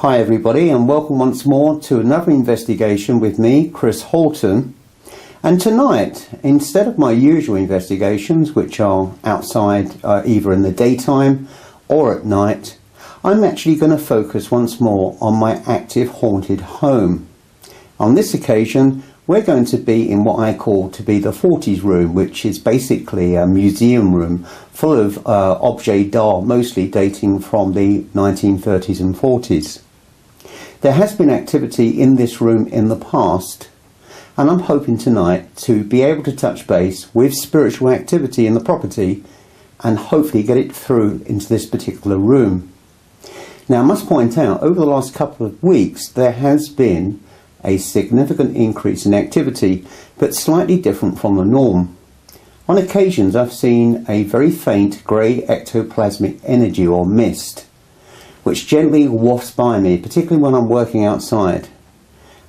Hi everybody, and welcome once more to another investigation with me, Chris Halton. And tonight, instead of my usual investigations, which are outside either in the daytime or at night, I'm actually going to focus once more on my active haunted home. On this occasion, we're going to be in what I call to be the 40s room, which is basically a museum room full of objets d'art, mostly dating from the 1930s and 40s. There has been activity in this room in the past, and I'm hoping tonight to be able to touch base with spiritual activity in the property and hopefully get it through into this particular room. Now, I must point out, over the last couple of weeks, there has been a significant increase in activity, but slightly different from the norm. On occasions, I've seen a very faint grey ectoplasmic energy or mist, which gently wafts by me, particularly when I'm working outside.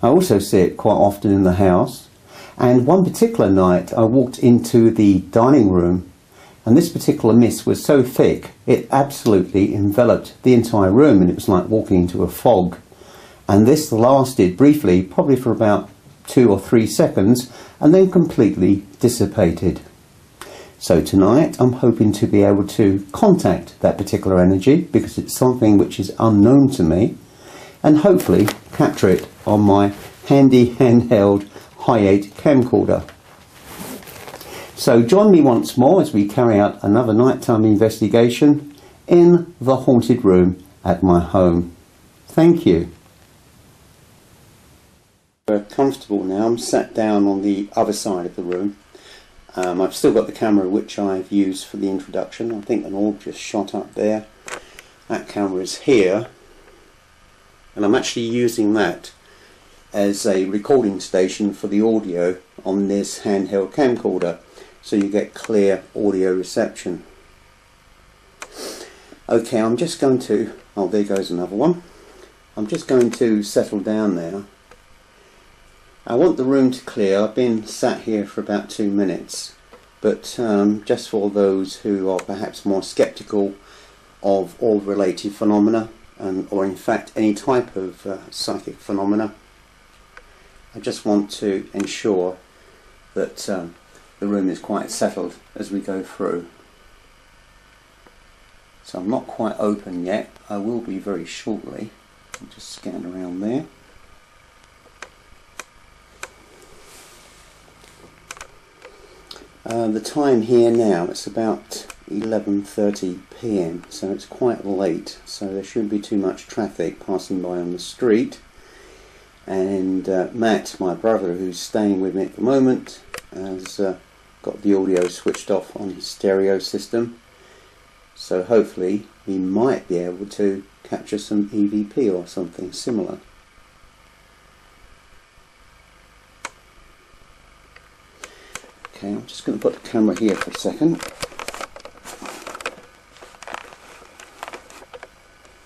I also see it quite often in the house, and one particular night I walked into the dining room, and this particular mist was so thick it absolutely enveloped the entire room, and it was like walking into a fog. And this lasted briefly, probably for about 2 or 3 seconds, and then completely dissipated. So tonight I'm hoping to be able to contact that particular energy, because it's something which is unknown to me, and hopefully capture it on my handy handheld Hi8 camcorder. So join me once more as we carry out another nighttime investigation in the haunted room at my home. Thank you. We're comfortable now. I'm sat down on the other side of the room. I've still got the camera which I've used for the introduction. I think an orb just shot up there. That camera is here, and I'm actually using that as a recording station for the audio on this handheld camcorder, so you get clear audio reception. Okay, I'm just going to, oh, there goes another one. I'm just going to settle down there. I want the room to clear. I've been sat here for about 2 minutes, but just for those who are perhaps more sceptical of all related phenomena, or in fact any type of psychic phenomena, I just want to ensure that the room is quite settled as we go through. So I'm not quite open yet. I will be very shortly. I'll just scan around there. The time here now, it's about 11:30 PM, so it's quite late, so there shouldn't be too much traffic passing by on the street. And Matt, my brother, who's staying with me at the moment, has got the audio switched off on his stereo system, so hopefully he might be able to capture some EVP or something similar. Okay, I'm just going to put the camera here for a second.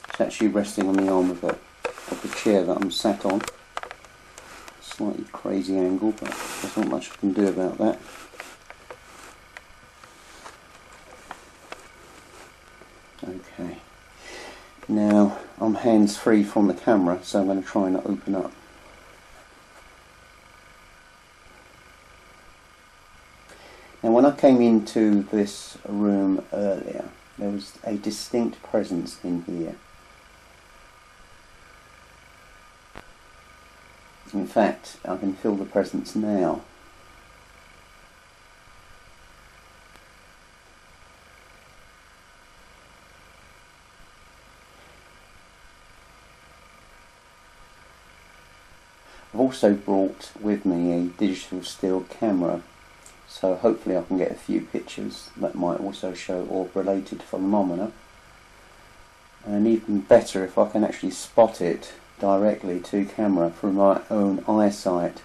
It's actually resting on the arm of the chair that I'm sat on. Slightly crazy angle, but there's not much I can do about that. Okay, now I'm hands free from the camera, so I'm going to try and open up. Now, when I came into this room earlier, there was a distinct presence in here. In fact, I can feel the presence now. I've also brought with me a digital still camera, so hopefully I can get a few pictures that might also show orb-related phenomena, and even better if I can actually spot it directly to camera from my own eyesight.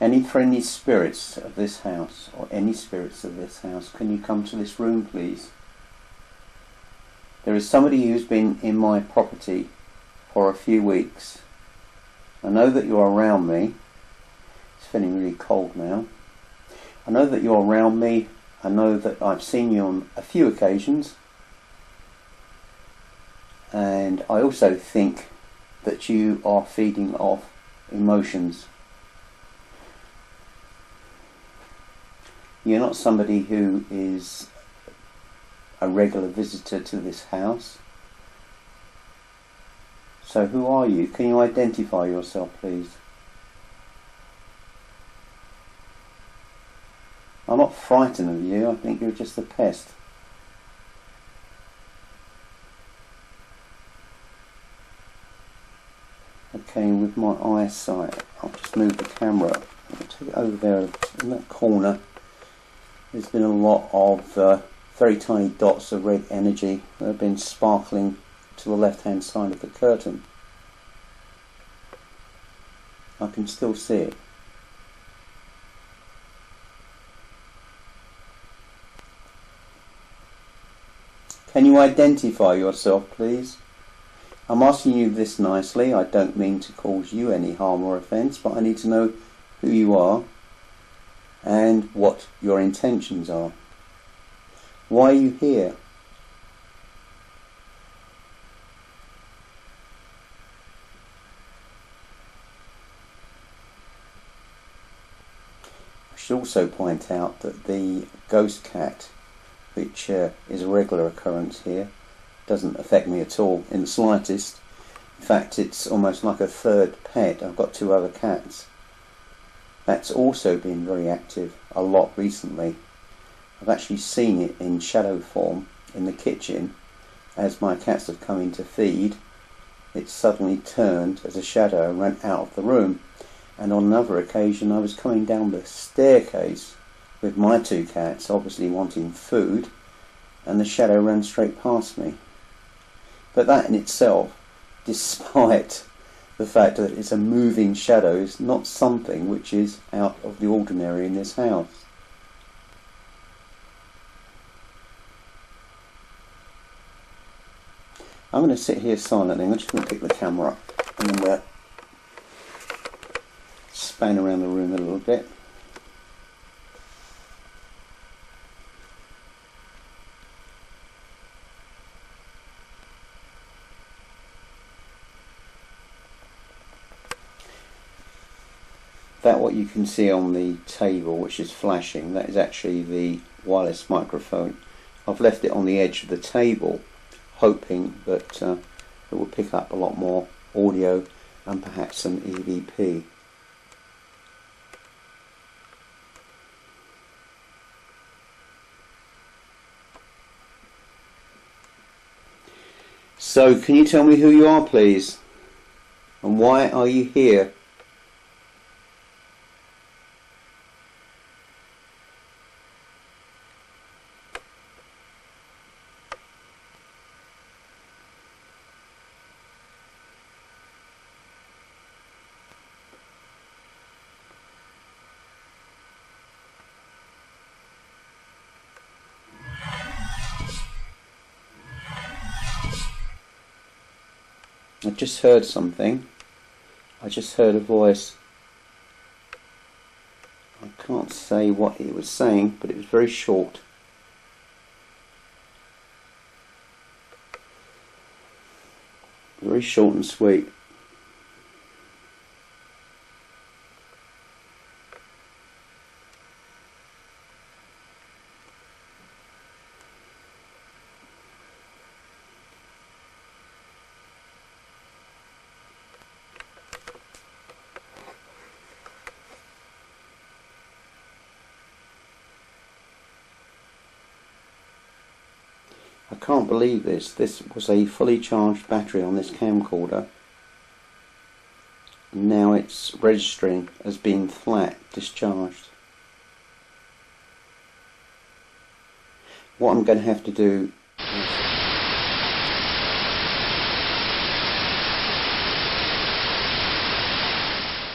Any friendly spirits of this house, or any spirits of this house, can you come to this room, please? There is somebody who's been in my property for a few weeks. I know that you're around me. It's feeling really cold now. I know that you're around me. I know that I've seen you on a few occasions. And I also think that you are feeding off emotions. You're not somebody who is a regular visitor to this house. So who are you? Can you identify yourself, please? I'm not frightened of you. I think you're just a pest. Okay, with my eyesight, I'll just move the camera. I'll take it over there in that corner. There's been a lot of very tiny dots of red energy that have been sparkling to the left hand side of the curtain. I can still see it. Can you identify yourself, please? I'm asking you this nicely. I don't mean to cause you any harm or offence, but I need to know who you are and what your intentions are. Why are you here? I should also point out that the ghost cat, which is a regular occurrence here, doesn't affect me at all in the slightest. In fact, it's almost like a third pet. I've got two other cats. That's also been very active a lot recently. I've actually seen it in shadow form in the kitchen. As my cats have come in to feed, it suddenly turned as a shadow and ran out of the room. And on another occasion I was coming down the staircase with my two cats, obviously wanting food, and the shadow ran straight past me. But that in itself, despite the fact that it's a moving shadow, is not something which is out of the ordinary in this house. I'm going to sit here silently. I'm just going to pick the camera up and then span around the room a little bit. That what you can see on the table, which is flashing, that is actually the wireless microphone. I've left it on the edge of the table, hoping that it will pick up a lot more audio and perhaps some EVP. So, can you tell me who you are, please? And why are you here? I just heard something. I just heard a voice. I can't say what it was saying, but it was very short. Very short and sweet. I can't believe this. This was a fully charged battery on this camcorder. Now it's registering as being flat discharged. What I'm going to have to do is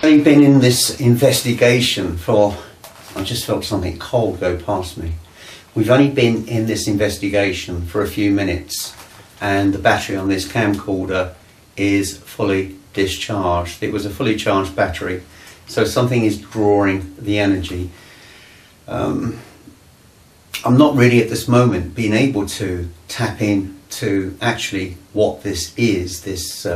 I've been in this investigation for, I just felt something cold go past me. We've only been in this investigation for a few minutes and the battery on this camcorder is fully discharged. It was a fully charged battery, so something is drawing the energy. I'm not really at this moment being able to tap in to actually what this is, this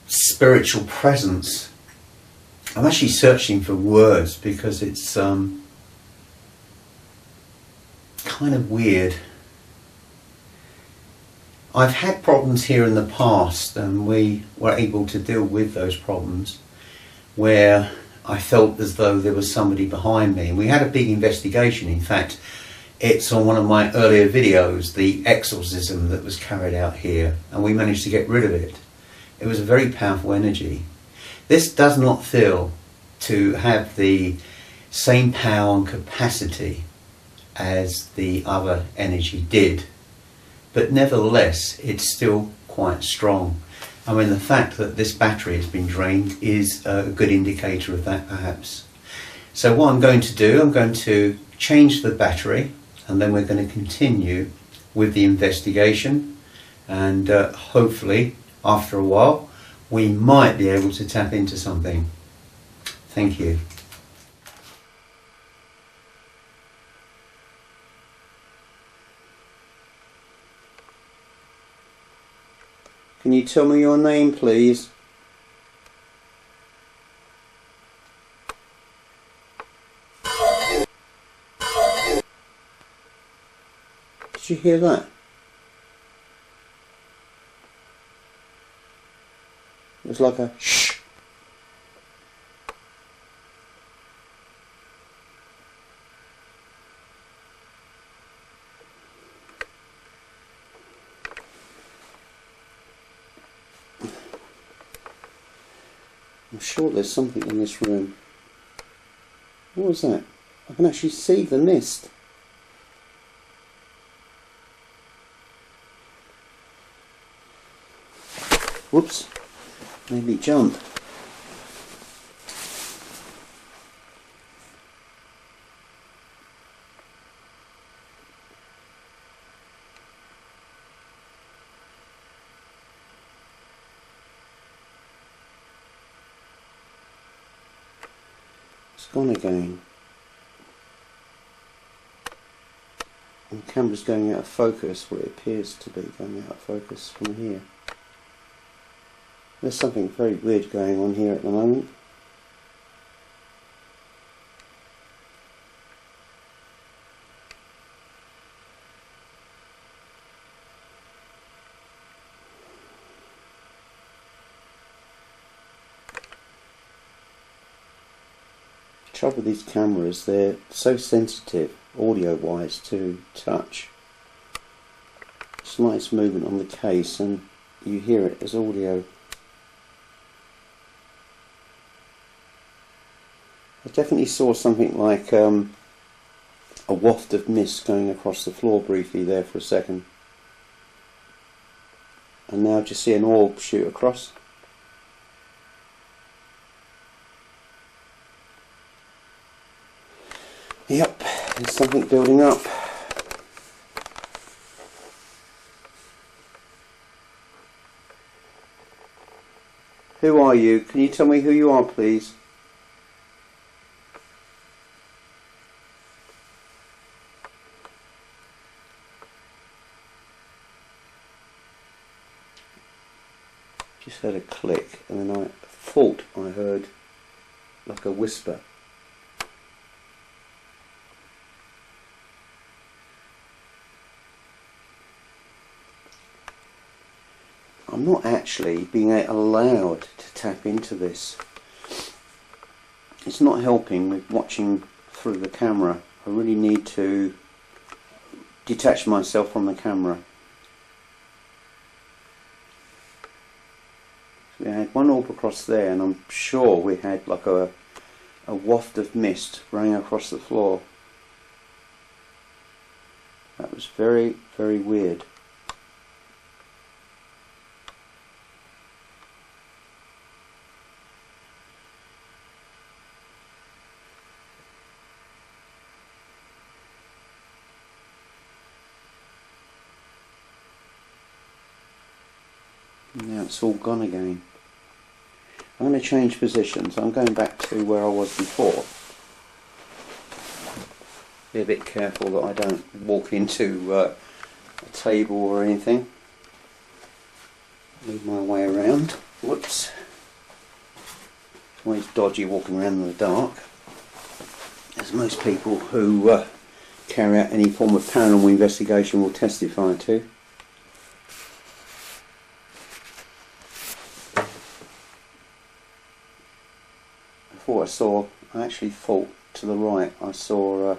spiritual presence. I'm actually searching for words because it's kind of weird. I've had problems here in the past, and we were able to deal with those problems where I felt as though there was somebody behind me. And we had a big investigation. In fact, it's on one of my earlier videos, the exorcism that was carried out here, and we managed to get rid of it. It was a very powerful energy. This does not feel to have the same power and capacity as the other energy did, but nevertheless it's still quite strong. I mean, the fact that this battery has been drained is a good indicator of that, perhaps. So what I'm going to do, I'm going to change the battery, and then we're going to continue with the investigation, and hopefully after a while we might be able to tap into something. Thank you. Can you tell me your name, please? Did you hear that? It was like a shh. I'm sure there's something in this room. What was that? I can actually see the mist. Whoops. Made me jump. It's gone again. And the camera's going out of focus, what it appears to be going out of focus from here. There's something very weird going on here at the moment. The trouble with these cameras, they're so sensitive audio wise to touch. Slight movement on the case and you hear it as audio. I definitely saw something like a waft of mist going across the floor briefly there for a second. And now just see an orb shoot across. Yep, there's something building up. Who are you? Can you tell me who you are, please? Just heard a click, and then I thought I heard like a whisper. I'm not actually being allowed to tap into this. It's not helping with watching through the camera. I really need to detach myself from the camera. So we had one orb across there, and I'm sure we had like a waft of mist running across the floor. That was very, very weird. Now it's all gone again. I'm going to change positions. I'm going back to where I was before. be a bit careful that I don't walk into a table or anything. Move my way around. Whoops. It's always dodgy walking around in the dark, as most people who carry out any form of paranormal investigation will testify to. I actually thought to the right I saw a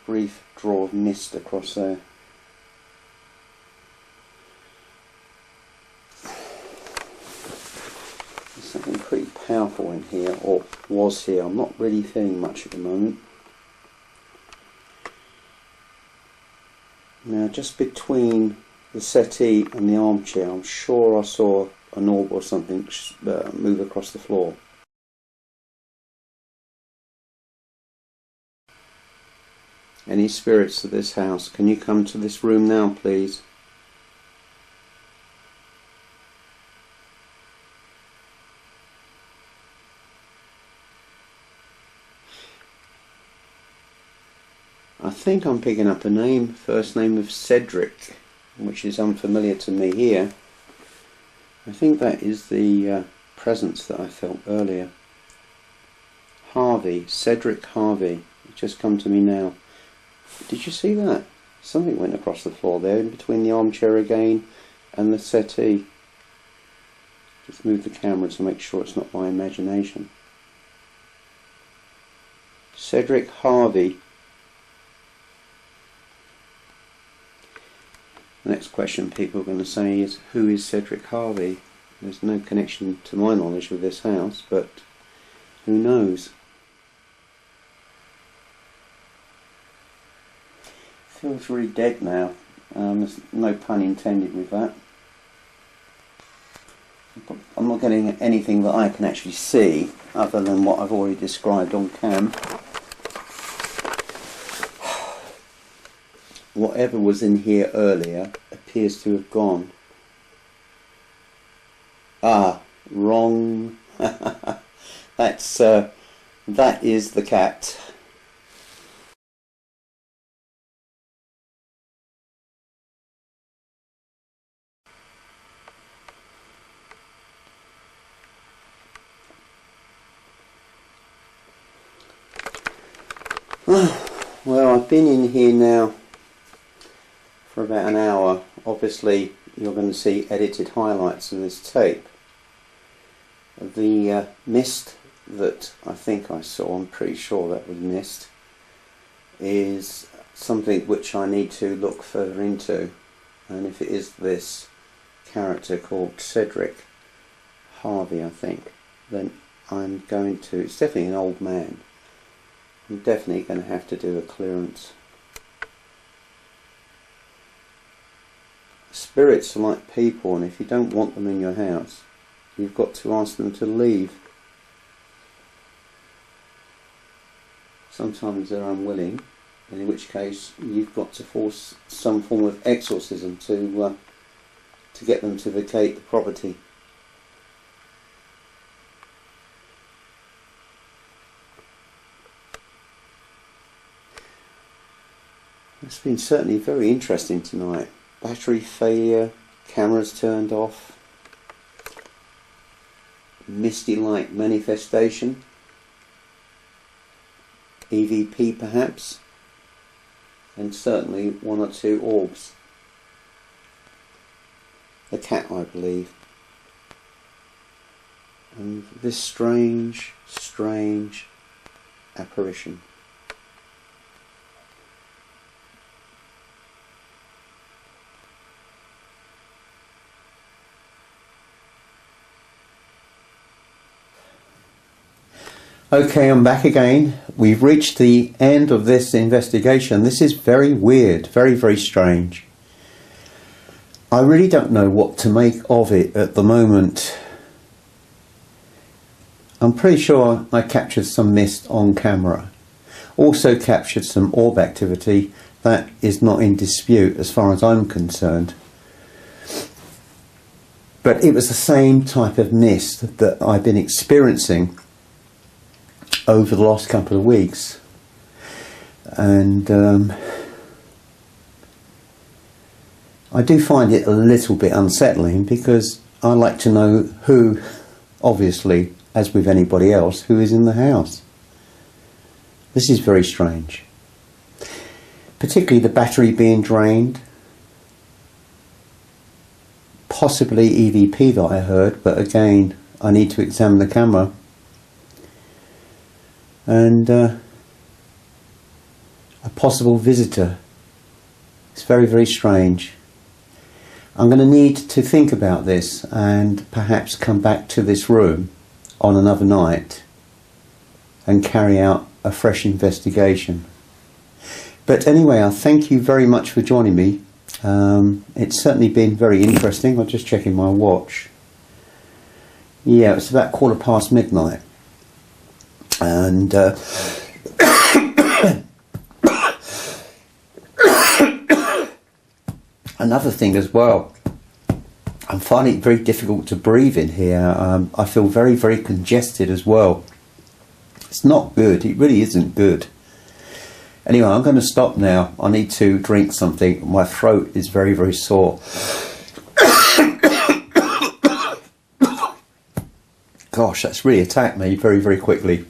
brief draw of mist across there. There's something pretty powerful in here, or was here. I'm not really feeling much at the moment. Now, just between the settee and the armchair, I'm sure I saw an orb or something move across the floor. Any spirits of this house, can you come to this room now, please? I think I'm picking up a name, first name of Cedric, which is unfamiliar to me here. I think that is the presence that I felt earlier. Harvey, Cedric Harvey, it's just come to me now. Did you see that? Something went across the floor there, in between the armchair again and the settee. Just move the camera to make sure it's not my imagination. Cedric Harvey. The next question people are going to say is, who is Cedric Harvey? There's no connection to my knowledge with this house, but who knows? Feels really dead now. There's no pun intended with that. I'm not getting anything that I can actually see other than what I've already described on cam. Whatever was in here earlier appears to have gone. Ah, wrong. That is the cat. Well, I've been in here now for about an hour. Obviously you're going to see edited highlights of this tape. The mist that I think I saw, I'm pretty sure that was mist, is something which I need to look further into, and if it is this character called Cedric Harvey, I think, then I'm going to, it's definitely an old man, I'm definitely going to have to do a clearance. Spirits are like people, and if you don't want them in your house, you've got to ask them to leave. Sometimes they're unwilling, and in which case you've got to force some form of exorcism to get them to vacate the property. It's been certainly very interesting tonight. Battery failure, cameras turned off, misty light manifestation, EVP perhaps, and certainly one or two orbs. A cat, I believe. And this strange apparition. Okay, I'm back again. We've reached the end of this investigation. This is very weird, very strange. I really don't know what to make of it at the moment. I'm pretty sure I captured some mist on camera. Also captured some orb activity. That is not in dispute as far as I'm concerned. But it was the same type of mist that I've been experiencing over the last couple of weeks. and I do find it a little bit unsettling, because I like to know who, obviously, as with anybody else, who is in the house. This is very strange. Particularly the battery being drained. Possibly EVP that I heard, but again, I need to examine the camera. And a possible visitor. It's very, very strange. I'm going to need to think about this and perhaps come back to this room on another night and carry out a fresh investigation. But anyway, I thank you very much for joining me. It's certainly been very interesting. I'm just checking my watch. Yeah, it's about midnight. And another thing as well, I'm finding it very difficult to breathe in here. I feel very, very congested as well. It's not good. It really isn't good. Anyway, I'm going to stop now. I need to drink something. My throat is very, very sore. Gosh, that's really attacked me very, very quickly.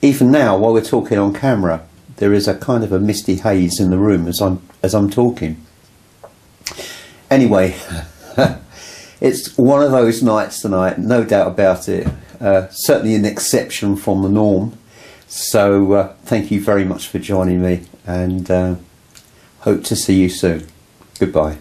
Even now, while we're talking on camera, there is a kind of a misty haze in the room as I'm talking. Anyway, it's one of those nights tonight, no doubt about it. Certainly an exception from the norm. So thank you very much for joining me, and hope to see you soon. Goodbye.